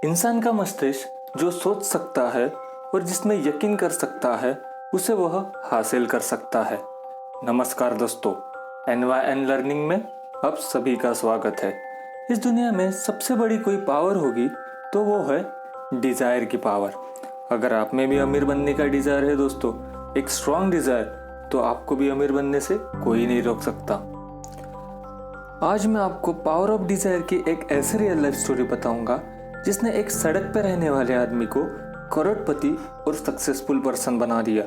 इंसान का मस्तिष्क जो सोच सकता है और जिसमें यकीन कर सकता है उसे वह हासिल कर सकता है। नमस्कार दोस्तों, एनवाईएन लर्निंग में आप सभी का स्वागत है। इस दुनिया में सबसे बड़ी कोई पावर होगी तो वो है डिज़ायर की पावर। अगर आप में भी अमीर बनने का डिज़ायर है दोस्तों, एक स्ट्रॉन्ग डिज़ायर, तो आपको भी अमीर बनने से कोई नहीं रोक सकता। आज मैं आपको पावर ऑफ डिज़ायर की एक ऐसी रियल लाइफ स्टोरी बताऊंगा जिसने एक सड़क पर रहने वाले आदमी को करोड़पति और सक्सेसफुल पर्सन बना दिया।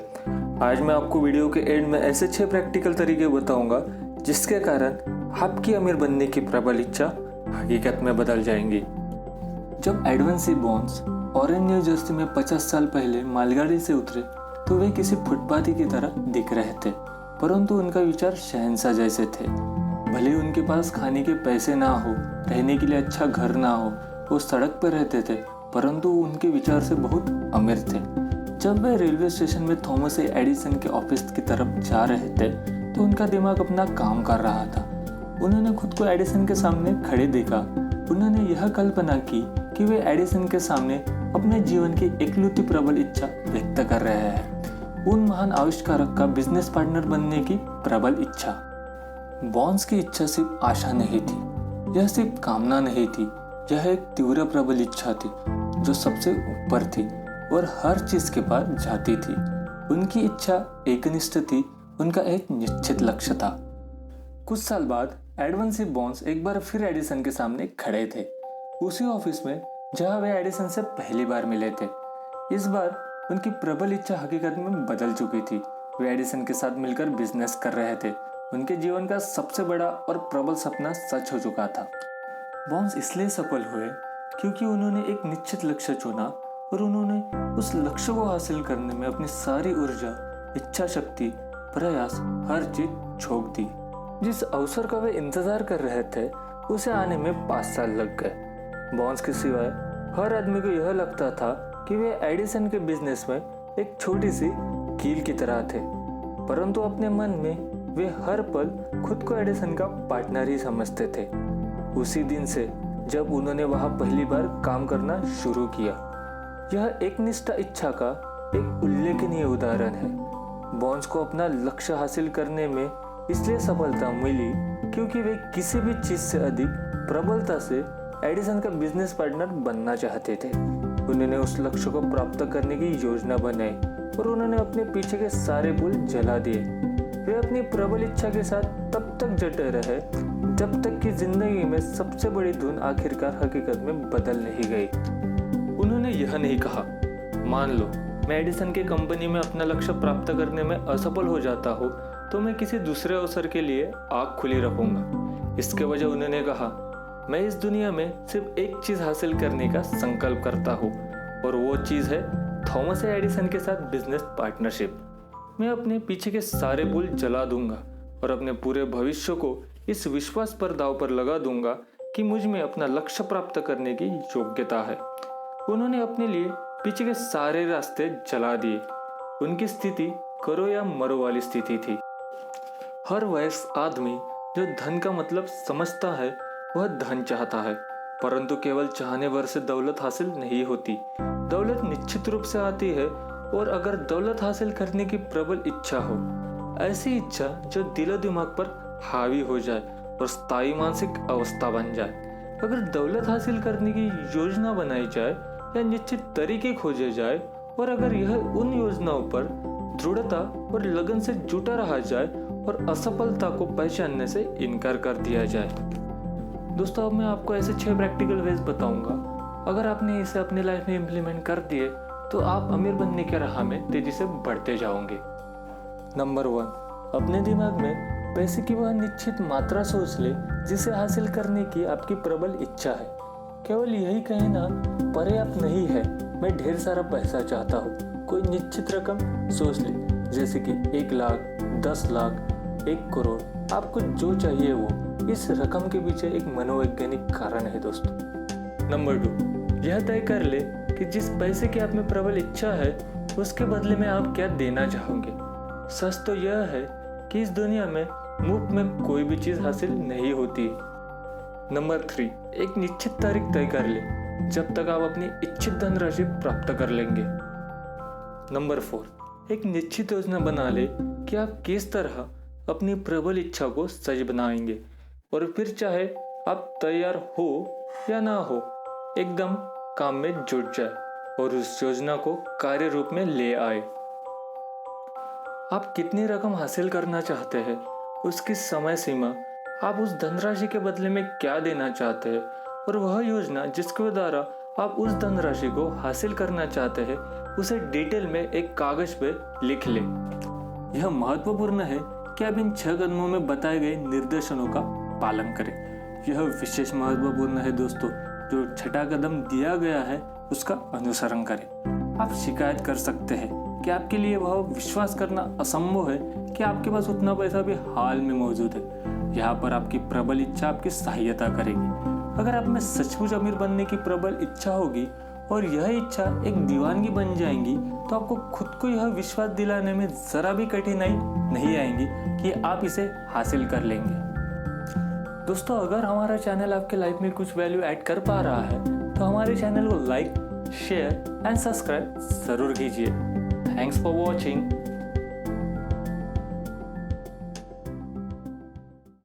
आज मैं आपको वीडियो के एंड में ऐसे 6 प्रैक्टिकल तरीके बताऊंगा जिसके कारण आपकी अमीर बनने की प्रबल इच्छा हकीकत में बदल जाएंगी। जब एडवन सी बॉन्स ऑरेंज न्यू जर्सी में 50 साल पहले मालगाड़ी से उतरे तो वे किसी फुटपाथी की तरह दिख रहे थे, परंतु उनका विचार शहंशाह जैसे थे। भले उनके पास खाने के पैसे ना हो, रहने के लिए अच्छा घर ना हो, वो सड़क पर रहते थे, परंतु उनके विचार से बहुत अमीर थे। जब वे रेलवे स्टेशन में थॉमस एडिसन के ऑफिस की तरफ जा रहे थे तो उनका दिमाग अपना काम कर रहा था। उन्होंने खुद को एडिसन के सामने खड़े देखा। उन्होंने यह कल्पना की कि वे एडिसन के सामने अपने जीवन की इकलौती प्रबल इच्छा व्यक्त कर रहे हैं, उन महान आविष्कारक का बिजनेस पार्टनर बनने की प्रबल इच्छा। बॉन्स की इच्छा सिर्फ आशा नहीं थी, यह सिर्फ कामना नहीं थी, यह एक तीव्र प्रबल इच्छा थी जो सबसे ऊपर थी और हर चीज के पास जाती थी। उनकी इच्छा एकनिष्ठ थी, उनका एक निश्चित लक्ष्य था। कुछ साल बाद एडवन सी बॉन्स एक बार फिर एडिसन के सामने खड़े थे, उसी ऑफिस में जहां वे एडिसन से पहली बार मिले थे। इस बार उनकी प्रबल इच्छा हकीकत में बदल चुकी थी। वे एडिसन के साथ मिलकर बिजनेस कर रहे थे। उनके जीवन का सबसे बड़ा और प्रबल सपना सच हो चुका था। बॉन्स इसलिए सफल हुए क्योंकि उन्होंने एक निश्चित लक्ष्य चुना और उन्होंने उस लक्ष्य को हासिल करने में अपनी सारी ऊर्जा, इच्छा शक्ति, प्रयास, हर चीज झोंक दी। जिस अवसर का वे इंतजार कर रहे थे उसे आने में 5 साल लग गए। बॉन्स के सिवाय हर आदमी को यह लगता था कि वे एडिसन के बिजनेस में एक छोटी सी कील की तरह थे, परंतु अपने मन में वे हर पल खुद को एडिसन का पार्टनर ही समझते थे। उसी दिन से जब उन्होंने वहां पहली बार काम करना शुरू किया। यह एकनिष्ठ इच्छा का एक उल्लेखनीय उदाहरण है। बॉन्स को अपना लक्ष्य हासिल करने में इसलिए सफलता मिली क्योंकि वे किसी भी चीज से अधिक प्रबलता से एडिसन का बिजनेस पार्टनर बनना चाहते थे। उन्होंने उस लक्ष्य को प्राप्त करने की योजना बनाई और उन्होंने अपने पीछे के सारे पुल जला दिए। वे अपनी प्रबल इच्छा के साथ तब तक डटे रहे जब तक कि जिंदगी में सबसे बड़ी धुन आखिरकार हकीकत में बदल नहीं गई। उन्होंने यह नहीं कहा, मान लो मैं एडिसन की कंपनी में अपना लक्ष्य प्राप्त करने में असफल हो जाता हूँ तो मैं किसी दूसरे अवसर के लिए आँख खुली रखूंगा। इसके वजह उन्होंने कहा, मैं इस दुनिया में सिर्फ एक चीज हासिल करने का संकल्प करता हूँ और वो चीज है थॉमस एडिसन के साथ बिजनेस पार्टनरशिप। मैं अपने पीछे के सारे पुल जला दूंगा और अपने पूरे भविष्य को इस विश्वास पर दांव पर लगा दूंगा कि मुझ में अपना लक्ष्य प्राप्त करने की योग्यता है। उन्होंने अपने लिए पीछे के सारे रास्ते जला दिए। उनकी स्थिति करो या मरो वाली स्थिति थी। हर वयस्क आदमी जो धन का मतलब समझता है वह धन चाहता है, परंतु केवल चाहने भर से दौलत हासिल नहीं होती। दौलत निश्चित रूप से आती है, और अगर दौलत हासिल करने की प्रबल इच्छा हो, ऐसी इच्छा जो दिलो दिमाग पर हावी हो जाए और स्थायी मानसिक अवस्था बन जाए। अगर दौलत हासिल करने की योजना बनाई जाए या निश्चित तरीके खोजे जाए और अगर यह उन योजनाओं पर दृढ़ता और लगन से जुटा रहा जाए और असफलता को पहचानने से इनकार कर दिया जाए। दोस्तों, अब मैं आपको ऐसे 6 प्रैक्टिकल वेज बताऊंगा। अगर आपने इसे अपनी लाइफ में इम्प्लीमेंट कर दिए तो आप अमीर बनने के राह में तेजी से बढ़ते जाओगे। नंबर 1, अपने दिमाग में पैसे की वह निश्चित मात्रा सोच ले जिसे हासिल करने की आपकी प्रबल इच्छा है। केवल यही कहना पर्याप्त नहीं है, मैं ढेर सारा पैसा चाहता हूँ। कोई निश्चित रकम सोच ले, जैसे कि 1 लाख, 10 लाख, 1 करोड़। आपको जो चाहिए वो। इस रकम के पीछे एक मनोवैज्ञानिक कारण है दोस्तों। नंबर 2, यह तय कर ले कि जिस पैसे की आप में प्रबल इच्छा है उसके बदले में आप क्या देना चाहोगे। सच तो यह है कि इस दुनिया में मुफ्त में कोई भी चीज हासिल नहीं होती। नंबर 3, एक निश्चित तारीख तय कर ले जब तक आप अपनी इच्छित धनराशि प्राप्त कर लेंगे। नंबर 4, एक निश्चित योजना बना ले कि आप किस तरह अपनी प्रबल इच्छा को सच बनाएंगे, और फिर चाहे आप तैयार हो या ना हो, एकदम काम में जुट जाए और उस योजना को कार्य रूप में ले आए। आप कितनी रकम हासिल करना चाहते हैं, उसकी समय सीमा, आप उस धनराशि के बदले में क्या देना चाहते हैं, और वह योजना जिसके द्वारा आप उस धनराशि को हासिल करना चाहते हैं, उसे डिटेल में एक कागज पे लिख लें। यह महत्वपूर्ण है कि आप इन 6 कदमों में बताए गए निर्देशों का पालन करें। यह विशेष महत्वपूर्ण है दोस्तों। जो 6ठा कदम दिया गया है उसका अनुसरण करें। आप शिकायत कर सकते हैं कि आपके लिए वह विश्वास करना असंभव है कि आपके पास उतना पैसा भी हाल में मौजूद है। यहाँ पर आपकी प्रबल इच्छा आपकी सहायता करेगी। अगर आप में सचमुच अमीर बनने की प्रबल इच्छा होगी और यह इच्छा एक दीवानगी बन जाएंगी, तो आपको खुद को यह विश्वास दिलाने में जरा भी कठिनाई नहीं आएगी कि आप इसे हासिल कर लेंगे। दोस्तों, अगर हमारा चैनल आपके लाइफ में कुछ वैल्यू ऐड कर पा रहा है तो हमारे चैनल को लाइक, शेयर एंड सब्सक्राइब जरूर कीजिए। Thanks for watching.